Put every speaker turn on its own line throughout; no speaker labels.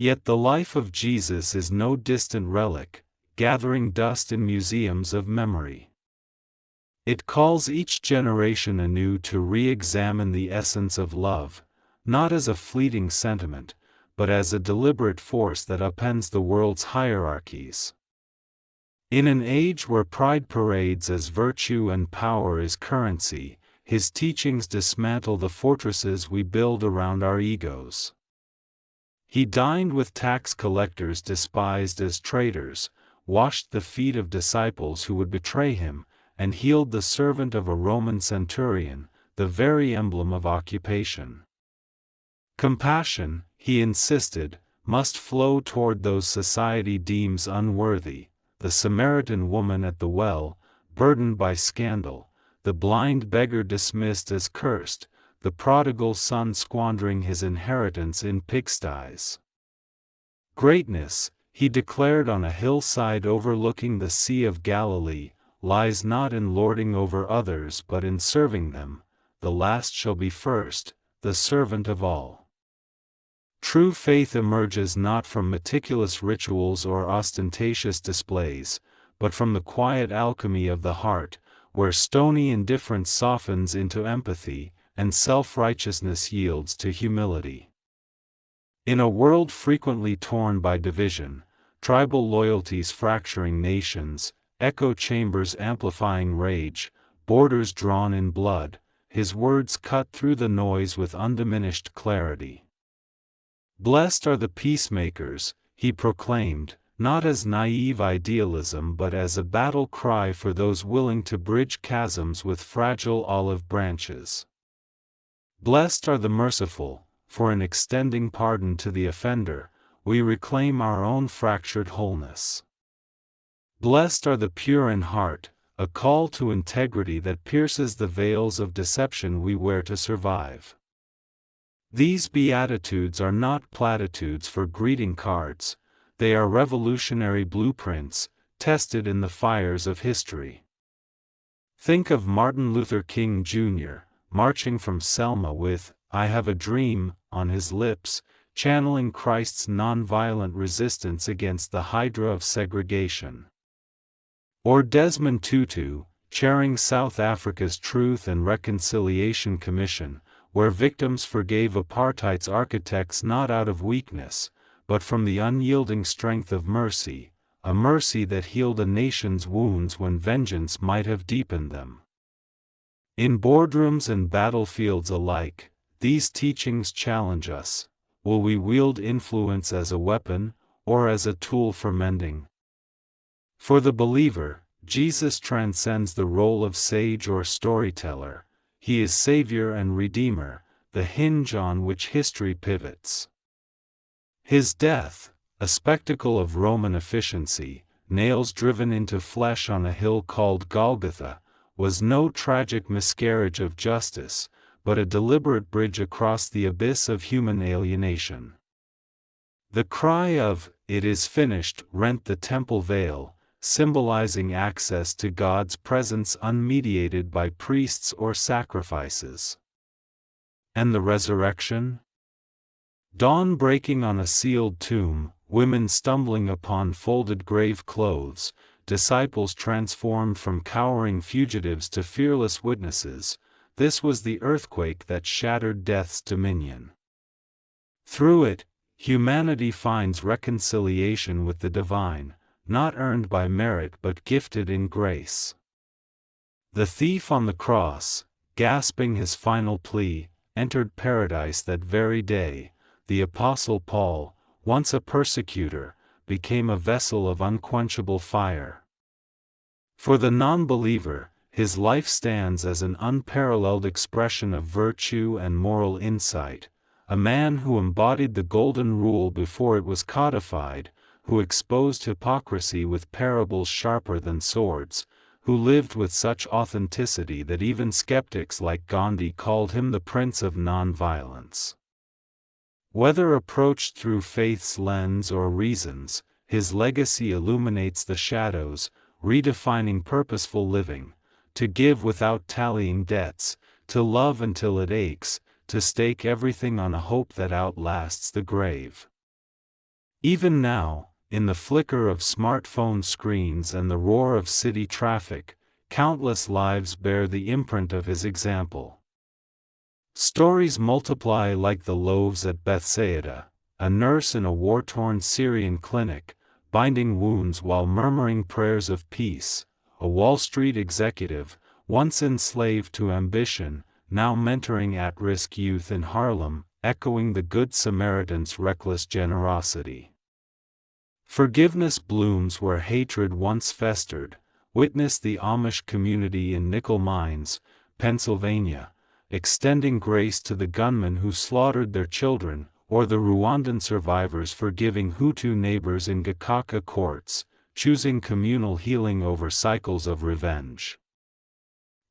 Yet the life of Jesus is no distant relic, gathering dust in museums of memory. It calls each generation anew to re-examine the essence of love, not as a fleeting sentiment, but as a deliberate force that upends the world's hierarchies. In an age where pride parades as virtue and power is currency, his teachings dismantle the fortresses we build around our egos. He dined with tax collectors despised as traitors, washed the feet of disciples who would betray him, and healed the servant of a Roman centurion, the very emblem of occupation. Compassion, he insisted, must flow toward those society deems unworthy, the Samaritan woman at the well, burdened by scandal, the blind beggar dismissed as cursed, the prodigal son squandering his inheritance in pigsties. Greatness, he declared on a hillside overlooking the Sea of Galilee, lies not in lording over others but in serving them. The last shall be first, the servant of all. True faith emerges not from meticulous rituals or ostentatious displays, but from the quiet alchemy of the heart, where stony indifference softens into empathy, and self-righteousness yields to humility. In a world frequently torn by division, tribal loyalties fracturing nations, echo chambers amplifying rage, borders drawn in blood, his words cut through the noise with undiminished clarity. Blessed are the peacemakers, he proclaimed, not as naive idealism but as a battle cry for those willing to bridge chasms with fragile olive branches. Blessed are the merciful, for in extending pardon to the offender, we reclaim our own fractured wholeness. Blessed are the pure in heart, a call to integrity that pierces the veils of deception we wear to survive. These beatitudes are not platitudes for greeting cards, they are revolutionary blueprints, tested in the fires of history. Think of Martin Luther King Jr., marching from Selma with, "I have a dream," on his lips, channeling Christ's nonviolent resistance against the hydra of segregation. Or Desmond Tutu, chairing South Africa's Truth and Reconciliation Commission, where victims forgave apartheid's architects not out of weakness, but from the unyielding strength of mercy, a mercy that healed a nation's wounds when vengeance might have deepened them. In boardrooms and battlefields alike, these teachings challenge us. Will we wield influence as a weapon, or as a tool for mending? For the believer, Jesus transcends the role of sage or storyteller. He is Savior and Redeemer, the hinge on which history pivots. His death, a spectacle of Roman efficiency, nails driven into flesh on a hill called Golgotha, was no tragic miscarriage of justice, but a deliberate bridge across the abyss of human alienation. The cry of, "It is finished," rent the temple veil, symbolizing access to God's presence unmediated by priests or sacrifices. And the resurrection? Dawn breaking on a sealed tomb, women stumbling upon folded grave clothes, disciples transformed from cowering fugitives to fearless witnesses. This was the earthquake that shattered death's dominion. Through it, humanity finds reconciliation with the divine, not earned by merit but gifted in grace. The thief on the cross, gasping his final plea, entered paradise that very day. The Apostle Paul, once a persecutor, became a vessel of unquenchable fire. For the non-believer, his life stands as an unparalleled expression of virtue and moral insight, a man who embodied the golden rule before it was codified, who exposed hypocrisy with parables sharper than swords, who lived with such authenticity that even skeptics like Gandhi called him the Prince of Nonviolence. Whether approached through faith's lens or reasons, his legacy illuminates the shadows, redefining purposeful living, to give without tallying debts, to love until it aches, to stake everything on a hope that outlasts the grave. Even now, in the flicker of smartphone screens and the roar of city traffic, countless lives bear the imprint of his example. Stories multiply like the loaves at Bethsaida, a nurse in a war-torn Syrian clinic, binding wounds while murmuring prayers of peace, a Wall Street executive, once enslaved to ambition, now mentoring at-risk youth in Harlem, echoing the Good Samaritan's reckless generosity. Forgiveness blooms where hatred once festered. Witness the Amish community in Nickel Mines, Pennsylvania, extending grace to the gunmen who slaughtered their children, or the Rwandan survivors forgiving Hutu neighbors in Gacaca courts, choosing communal healing over cycles of revenge.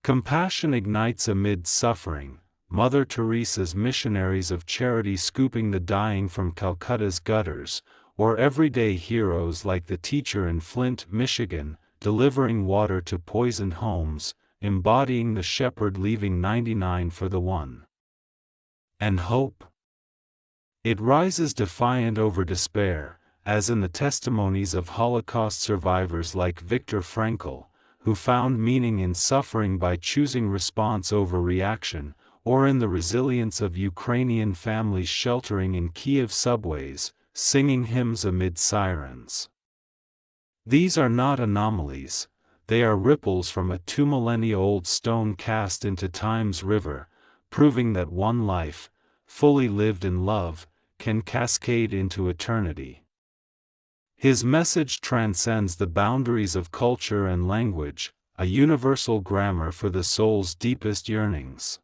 Compassion ignites amid suffering. Mother Teresa's missionaries of charity scooping the dying from Calcutta's gutters, or everyday heroes like the teacher in Flint, Michigan, delivering water to poisoned homes, embodying the shepherd leaving 99 for the one. And hope? It rises defiant over despair, as in the testimonies of Holocaust survivors like Viktor Frankl, who found meaning in suffering by choosing response over reaction, or in the resilience of Ukrainian families sheltering in Kiev subways, singing hymns amid sirens. These are not anomalies, they are ripples from a 2-millennia-old stone cast into time's river, proving that one life, fully lived in love, can cascade into eternity. His message transcends the boundaries of culture and language, a universal grammar for the soul's deepest yearnings.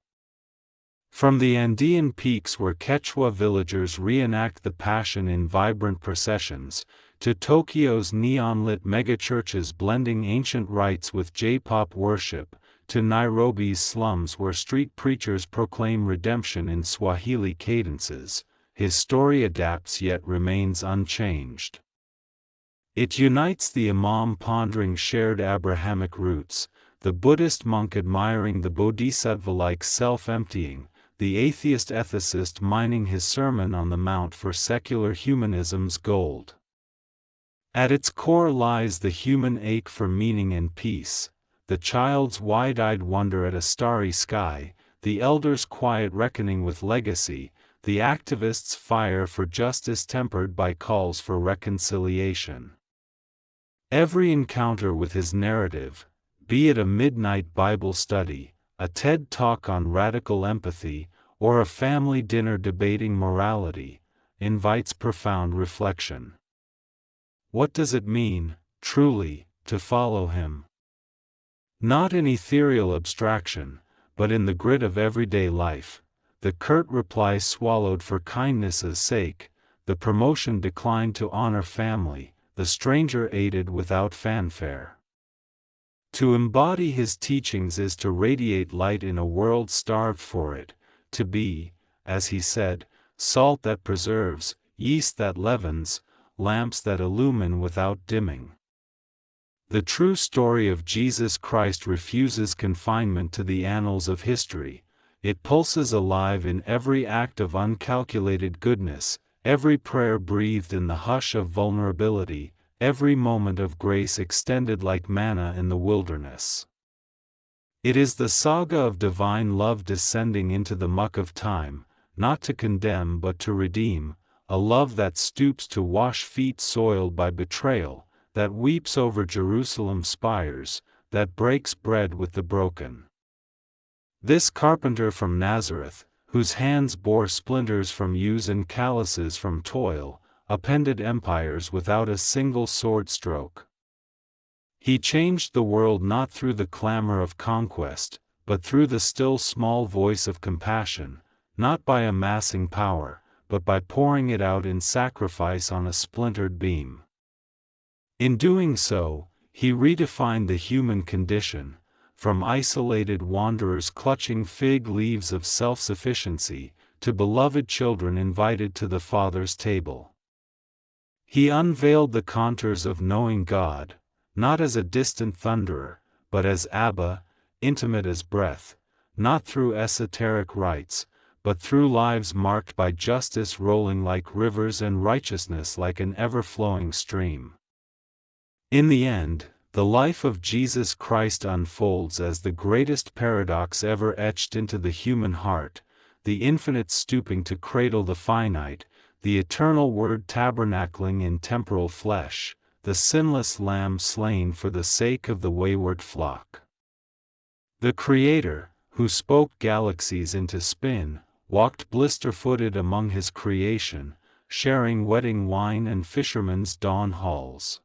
From the Andean peaks where Quechua villagers reenact the Passion in vibrant processions, to Tokyo's neon-lit megachurches blending ancient rites with J-pop worship, to Nairobi's slums where street preachers proclaim redemption in Swahili cadences, his story adapts yet remains unchanged. It unites the Imam pondering shared Abrahamic roots, the Buddhist monk admiring the bodhisattva-like self-emptying, the atheist ethicist mining his Sermon on the Mount for secular humanism's gold. At its core lies the human ache for meaning and peace, the child's wide-eyed wonder at a starry sky, the elder's quiet reckoning with legacy, the activist's fire for justice tempered by calls for reconciliation. Every encounter with his narrative, be it a midnight Bible study, a TED Talk on radical empathy, or a family dinner debating morality, invites profound reflection. What does it mean, truly, to follow him? Not in ethereal abstraction, but in the grit of everyday life, the curt reply swallowed for kindness' sake, the promotion declined to honor family, the stranger aided without fanfare. To embody his teachings is to radiate light in a world starved for it, to be, as he said, salt that preserves, yeast that leavens, lamps that illumine without dimming. The true story of Jesus Christ refuses confinement to the annals of history. It pulses alive in every act of uncalculated goodness, every prayer breathed in the hush of vulnerability, every moment of grace extended like manna in the wilderness. It is the saga of divine love descending into the muck of time, not to condemn but to redeem, a love that stoops to wash feet soiled by betrayal, that weeps over Jerusalem's spires, that breaks bread with the broken. This carpenter from Nazareth, whose hands bore splinters from use and calluses from toil, upended empires without a single sword stroke. He changed the world not through the clamor of conquest, but through the still small voice of compassion, not by amassing power, but by pouring it out in sacrifice on a splintered beam. In doing so, he redefined the human condition, from isolated wanderers clutching fig leaves of self-sufficiency, to beloved children invited to the Father's table. He unveiled the contours of knowing God, not as a distant thunderer, but as Abba, intimate as breath, not through esoteric rites, but through lives marked by justice rolling like rivers and righteousness like an ever-flowing stream. In the end, the life of Jesus Christ unfolds as the greatest paradox ever etched into the human heart, the infinite stooping to cradle the finite, the eternal Word tabernacling in temporal flesh, the sinless Lamb slain for the sake of the wayward flock. The Creator, who spoke galaxies into spin, walked blister-footed among His creation, sharing wedding wine and fishermen's dawn halls.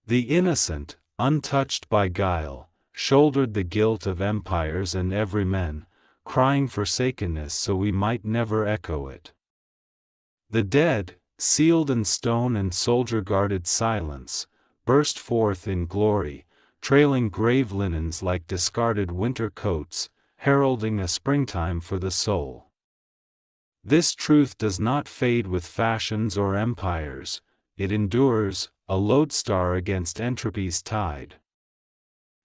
The innocent, untouched by guile, shouldered the guilt of empires and every man, crying forsakenness so we might never echo it. The dead, sealed in stone and soldier-guarded silence, burst forth in glory, trailing grave linens like discarded winter coats, heralding a springtime for the soul. This truth does not fade with fashions or empires, it endures, a lodestar against entropy's tide.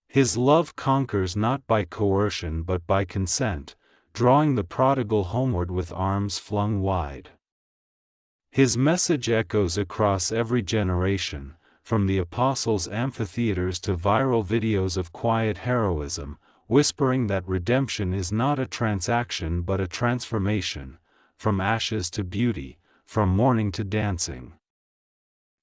His love conquers not by coercion but by consent, drawing the prodigal homeward with arms flung wide. His message echoes across every generation, from the apostles' amphitheaters to viral videos of quiet heroism, whispering that redemption is not a transaction but a transformation, from ashes to beauty, from mourning to dancing.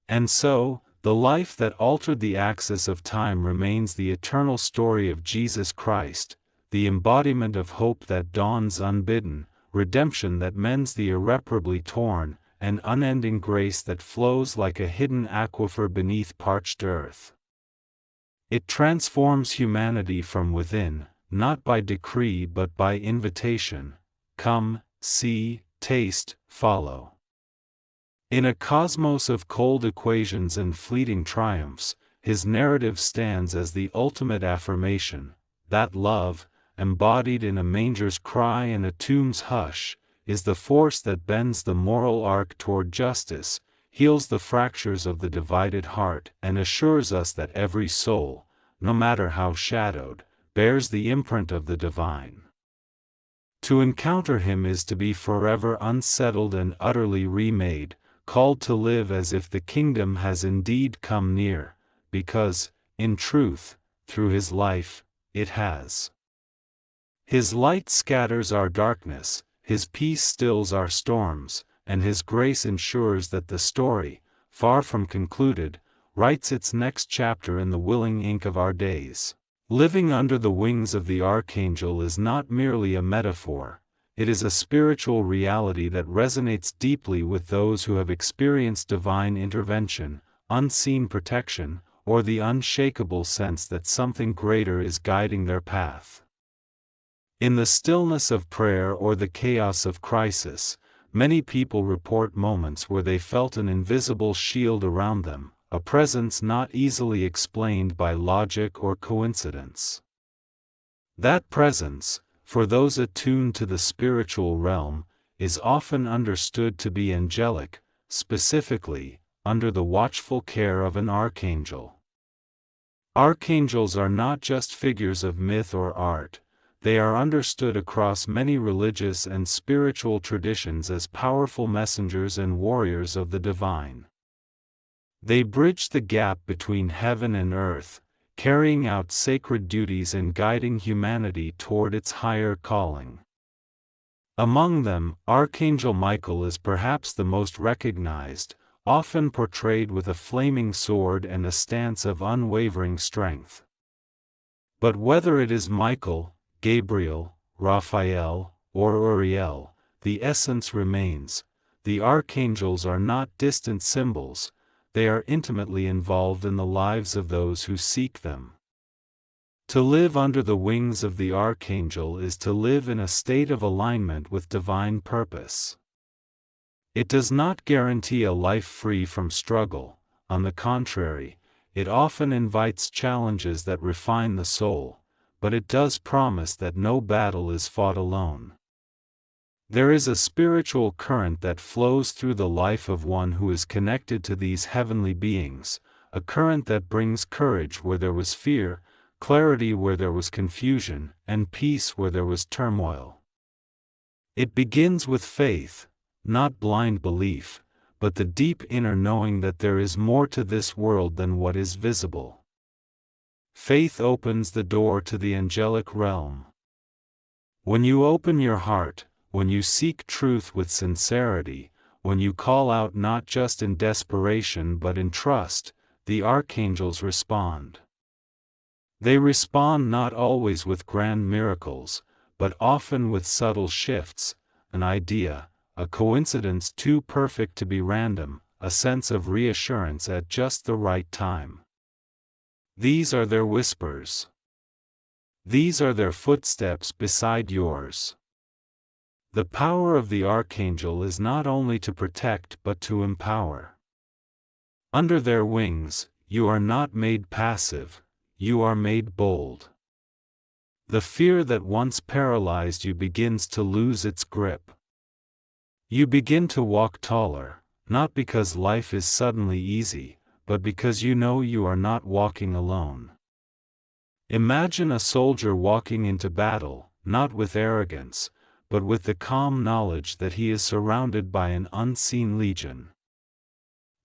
And so, the life that altered the axis of time remains the eternal story of Jesus Christ, the embodiment of hope that dawns unbidden, redemption that mends the irreparably torn, and unending grace that flows like a hidden aquifer beneath parched earth. It transforms humanity from within, not by decree but by invitation. Come, see, taste, follow. In a cosmos of cold equations and fleeting triumphs, his narrative stands as the ultimate affirmation, that love, embodied in a manger's cry and a tomb's hush, is the force that bends the moral arc toward justice, heals the fractures of the divided heart, and assures us that every soul, no matter how shadowed, bears the imprint of the divine. To encounter him is to be forever unsettled and utterly remade, called to live as if the kingdom has indeed come near, because, in truth, through his life, it has. His light scatters our darkness, his peace stills our storms, and his grace ensures that the story, far from concluded, writes its next chapter in the willing ink of our days. Living under the wings of the Archangel is not merely a metaphor, it is a spiritual reality that resonates deeply with those who have experienced divine intervention, unseen protection, or the unshakable sense that something greater is guiding their path. In the stillness of prayer or the chaos of crisis, many people report moments where they felt an invisible shield around them, a presence not easily explained by logic or coincidence. That presence, for those attuned to the spiritual realm, is often understood to be angelic, specifically, under the watchful care of an archangel. Archangels are not just figures of myth or art, they are understood across many religious and spiritual traditions as powerful messengers and warriors of the divine. They bridge the gap between heaven and earth, carrying out sacred duties and guiding humanity toward its higher calling. Among them, Archangel Michael is perhaps the most recognized, often portrayed with a flaming sword and a stance of unwavering strength. But whether it is Michael, Gabriel, Raphael, or Uriel, the essence remains. The archangels are not distant symbols, they are intimately involved in the lives of those who seek them. To live under the wings of the archangel is to live in a state of alignment with divine purpose. It does not guarantee a life free from struggle, on the contrary, it often invites challenges that refine the soul, but it does promise that no battle is fought alone. There is a spiritual current that flows through the life of one who is connected to these heavenly beings, a current that brings courage where there was fear, clarity where there was confusion, and peace where there was turmoil. It begins with faith, not blind belief, but the deep inner knowing that there is more to this world than what is visible. Faith opens the door to the angelic realm. When you open your heart, when you seek truth with sincerity, when you call out not just in desperation but in trust, the archangels respond. They respond not always with grand miracles, but often with subtle shifts, an idea, a coincidence too perfect to be random, a sense of reassurance at just the right time. These are their whispers. These are their footsteps beside yours. The power of the archangel is not only to protect but to empower. Under their wings, you are not made passive, you are made bold. The fear that once paralyzed you begins to lose its grip. You begin to walk taller, not because life is suddenly easy, but because you know you are not walking alone. Imagine a soldier walking into battle, not with arrogance, but with the calm knowledge that he is surrounded by an unseen legion.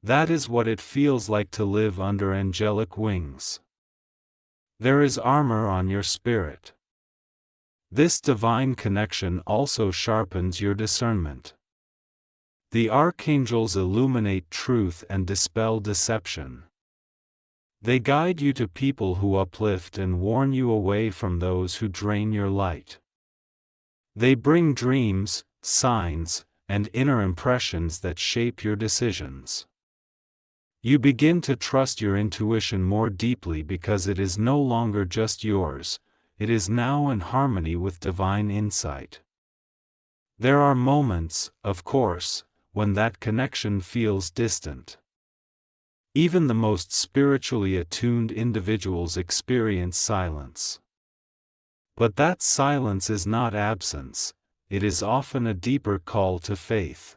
That is what it feels like to live under angelic wings. There is armor on your spirit. This divine connection also sharpens your discernment. The archangels illuminate truth and dispel deception. They guide you to people who uplift and warn you away from those who drain your light. They bring dreams, signs, and inner impressions that shape your decisions. You begin to trust your intuition more deeply because it is no longer just yours, it is now in harmony with divine insight. There are moments, of course, when that connection feels distant. Even the most spiritually attuned individuals experience silence. But that silence is not absence, it is often a deeper call to faith.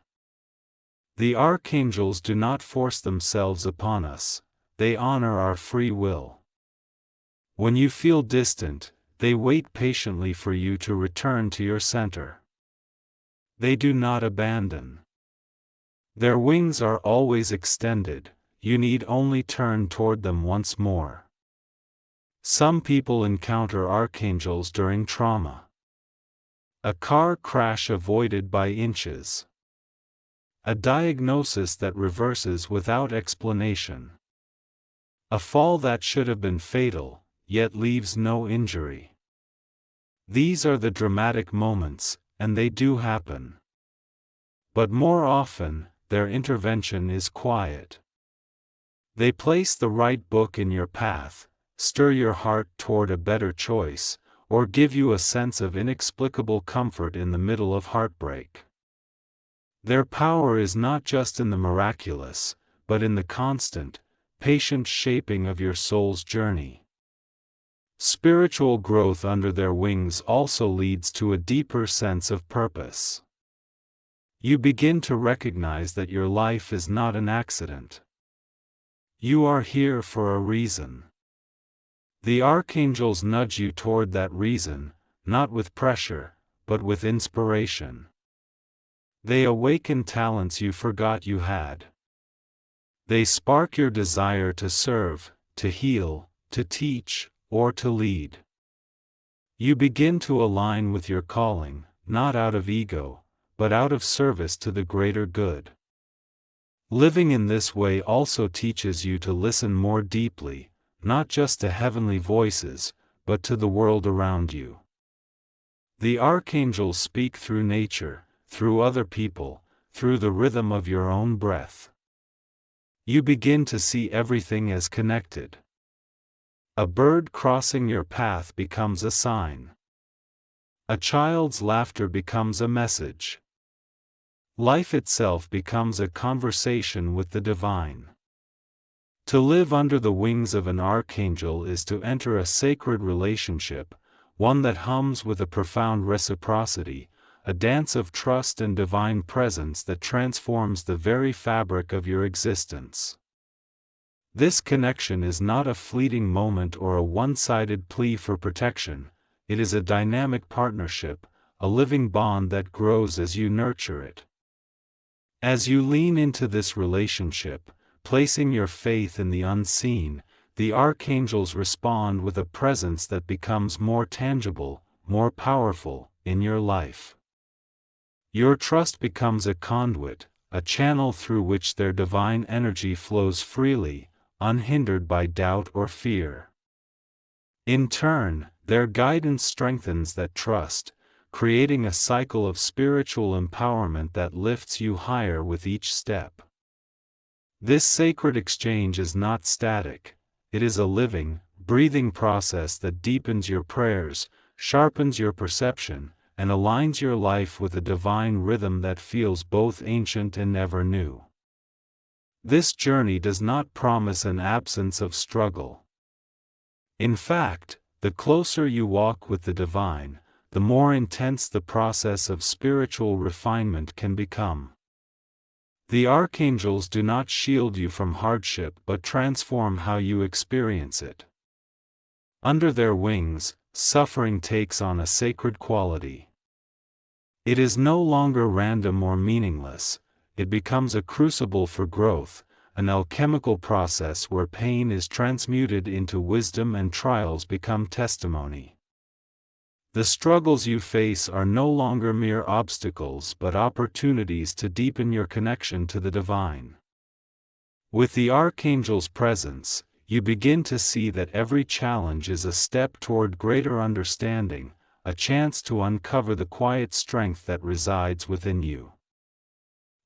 The archangels do not force themselves upon us, they honor our free will. When you feel distant, they wait patiently for you to return to your center. They do not abandon. Their wings are always extended, you need only turn toward them once more. Some people encounter archangels during trauma. A car crash avoided by inches. A diagnosis that reverses without explanation. A fall that should have been fatal, yet leaves no injury. These are the dramatic moments, and they do happen. But more often, their intervention is quiet. They place the right book in your path, stir your heart toward a better choice, or give you a sense of inexplicable comfort in the middle of heartbreak. Their power is not just in the miraculous, but in the constant, patient shaping of your soul's journey. Spiritual growth under their wings also leads to a deeper sense of purpose. You begin to recognize that your life is not an accident. You are here for a reason. The archangels nudge you toward that reason, not with pressure, but with inspiration. They awaken talents you forgot you had. They spark your desire to serve, to heal, to teach, or to lead. You begin to align with your calling, not out of ego, but out of service to the greater good. Living in this way also teaches you to listen more deeply, not just to heavenly voices, but to the world around you. The archangels speak through nature, through other people, through the rhythm of your own breath. You begin to see everything as connected. A bird crossing your path becomes a sign. A child's laughter becomes a message. Life itself becomes a conversation with the divine. To live under the wings of an archangel is to enter a sacred relationship, one that hums with a profound reciprocity, a dance of trust and divine presence that transforms the very fabric of your existence. This connection is not a fleeting moment or a one-sided plea for protection, it is a dynamic partnership, a living bond that grows as you nurture it. As you lean into this relationship, placing your faith in the unseen, the archangels respond with a presence that becomes more tangible, more powerful, in your life. Your trust becomes a conduit, a channel through which their divine energy flows freely, unhindered by doubt or fear. In turn, their guidance strengthens that trust, creating a cycle of spiritual empowerment that lifts you higher with each step. This sacred exchange is not static, it is a living, breathing process that deepens your prayers, sharpens your perception, and aligns your life with a divine rhythm that feels both ancient and ever new. This journey does not promise an absence of struggle. In fact, the closer you walk with the divine, the more intense the process of spiritual refinement can become. The archangels do not shield you from hardship but transform how you experience it. Under their wings, suffering takes on a sacred quality. It is no longer random or meaningless, it becomes a crucible for growth, an alchemical process where pain is transmuted into wisdom and trials become testimony. The struggles you face are no longer mere obstacles but opportunities to deepen your connection to the divine. With the archangel's presence, you begin to see that every challenge is a step toward greater understanding, a chance to uncover the quiet strength that resides within you.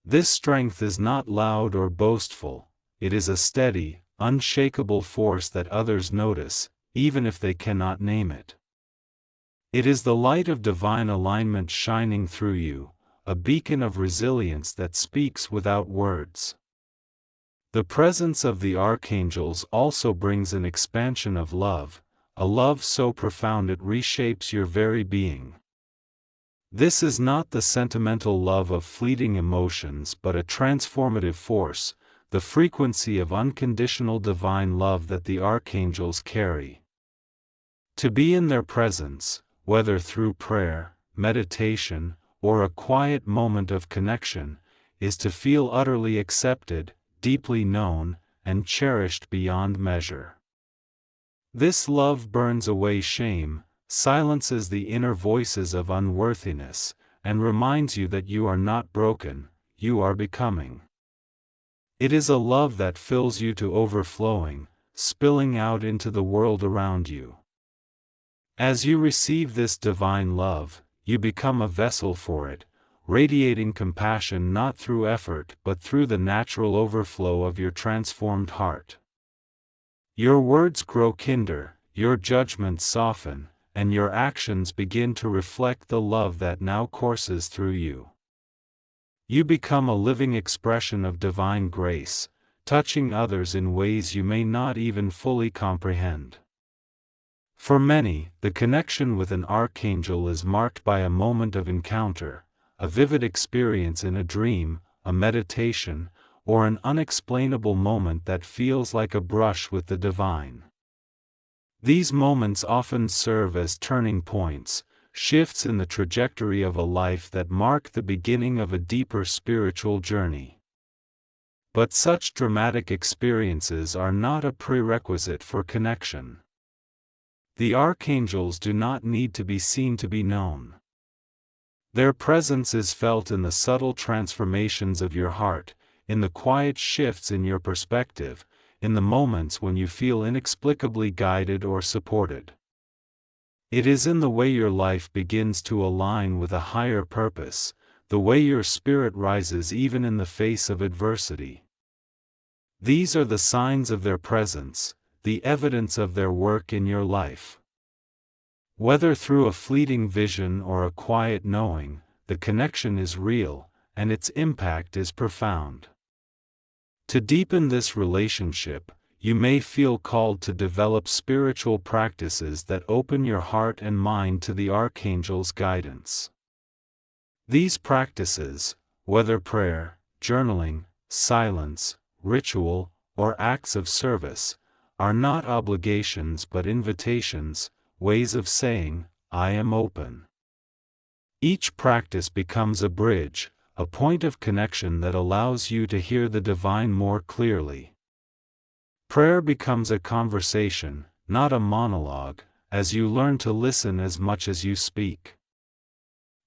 This strength is not loud or boastful, it is a steady, unshakable force that others notice, even if they cannot name it. It is the light of divine alignment shining through you, a beacon of resilience that speaks without words. The presence of the archangels also brings an expansion of love, a love so profound it reshapes your very being. This is not the sentimental love of fleeting emotions but a transformative force, the frequency of unconditional divine love that the archangels carry. To be in their presence, whether through prayer, meditation, or a quiet moment of connection, is to feel utterly accepted, deeply known, and cherished beyond measure. This love burns away shame, silences the inner voices of unworthiness, and reminds you that you are not broken, you are becoming. It is a love that fills you to overflowing, spilling out into the world around you. As you receive this divine love, you become a vessel for it, radiating compassion not through effort but through the natural overflow of your transformed heart. Your words grow kinder, your judgments soften, and your actions begin to reflect the love that now courses through you. You become a living expression of divine grace, touching others in ways you may not even fully comprehend. For many, the connection with an archangel is marked by a moment of encounter, a vivid experience in a dream, a meditation, or an unexplainable moment that feels like a brush with the divine. These moments often serve as turning points, shifts in the trajectory of a life that mark the beginning of a deeper spiritual journey. But such dramatic experiences are not a prerequisite for connection. The archangels do not need to be seen to be known. Their presence is felt in the subtle transformations of your heart, in the quiet shifts in your perspective, in the moments when you feel inexplicably guided or supported. It is in the way your life begins to align with a higher purpose, the way your spirit rises even in the face of adversity. These are the signs of their presence, the evidence of their work in your life. Whether through a fleeting vision or a quiet knowing, the connection is real, and its impact is profound. To deepen this relationship, you may feel called to develop spiritual practices that open your heart and mind to the archangel's guidance. These practices, whether prayer, journaling, silence, ritual, or acts of service, are not obligations but invitations, ways of saying, "I am open." Each practice becomes a bridge, a point of connection that allows you to hear the divine more clearly. Prayer becomes a conversation, not a monologue, as you learn to listen as much as you speak.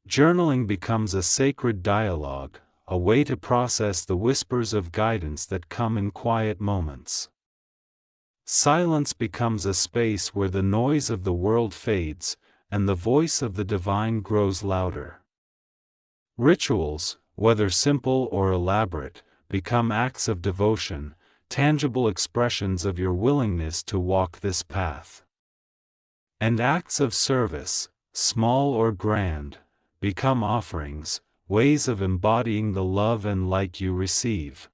Journaling becomes a sacred dialogue, a way to process the whispers of guidance that come in quiet moments. Silence becomes a space where the noise of the world fades, and the voice of the divine grows louder. Rituals, whether simple or elaborate, become acts of devotion, tangible expressions of your willingness to walk this path. And acts of service, small or grand, become offerings, ways of embodying the love and light you receive.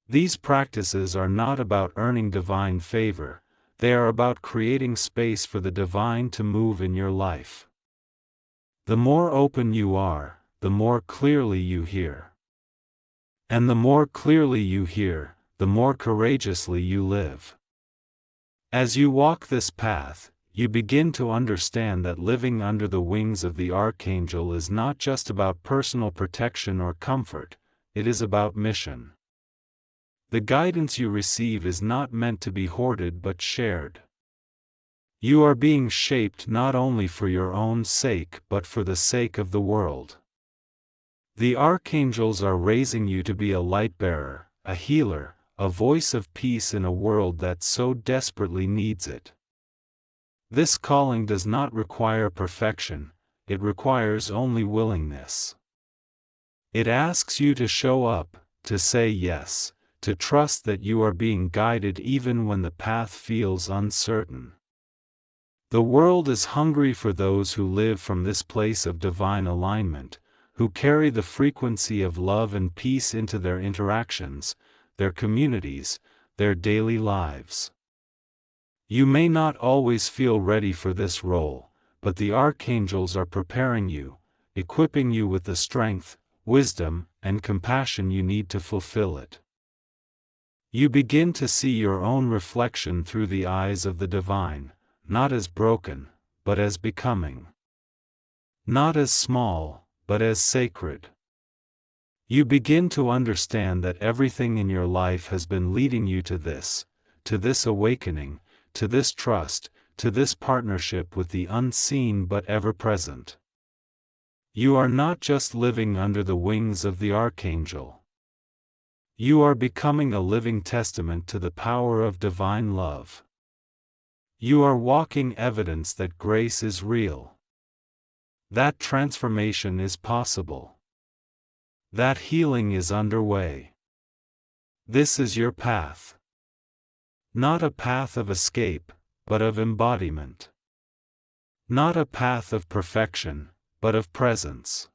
These practices are not about earning divine favor, they are about creating space for the divine to move in your life. The more open you are, the more clearly you hear. And the more clearly you hear, the more courageously you live. As you walk this path, you begin to understand that living under the wings of the Archangel is not just about personal protection or comfort, it is about mission. The guidance you receive is not meant to be hoarded but shared. You are being shaped not only for your own sake but for the sake of the world. The archangels are raising you to be a light-bearer, a healer, a voice of peace in a world that so desperately needs it. This calling does not require perfection, it requires only willingness. It asks you to show up, to say yes, to trust that you are being guided even when the path feels uncertain. The world is hungry for those who live from this place of divine alignment, who carry the frequency of love and peace into their interactions, their communities, their daily lives. You may not always feel ready for this role, but the archangels are preparing you, equipping you with the strength, wisdom, and compassion you need to fulfill it. You begin to see your own reflection through the eyes of the divine, not as broken, but as becoming. Not as small, but as sacred. You begin to understand that everything in your life has been leading you to this awakening, to this trust, to this partnership with the unseen but ever-present. You are not just living under the wings of the Archangel. You are becoming a living testament to the power of divine love. You are walking evidence that grace is real. That transformation is possible. That healing is underway. This is your path. Not a path of escape, but of embodiment. Not a path of perfection, but of presence.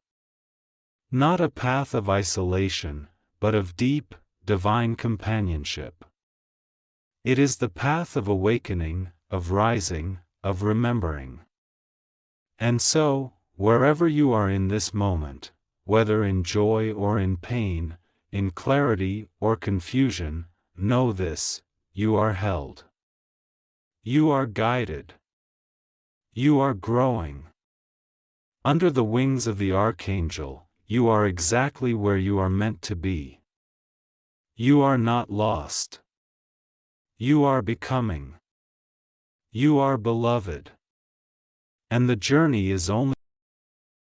Not a path of isolation, but of deep, divine companionship. It is the path of awakening, of rising, of remembering. And so, wherever you are in this moment, whether in joy or in pain, in clarity or confusion, know this: you are held. You are guided. You are growing. Under the wings of the Archangel, you are exactly where you are meant to be. You are not lost. You are becoming. You are beloved. And the journey is only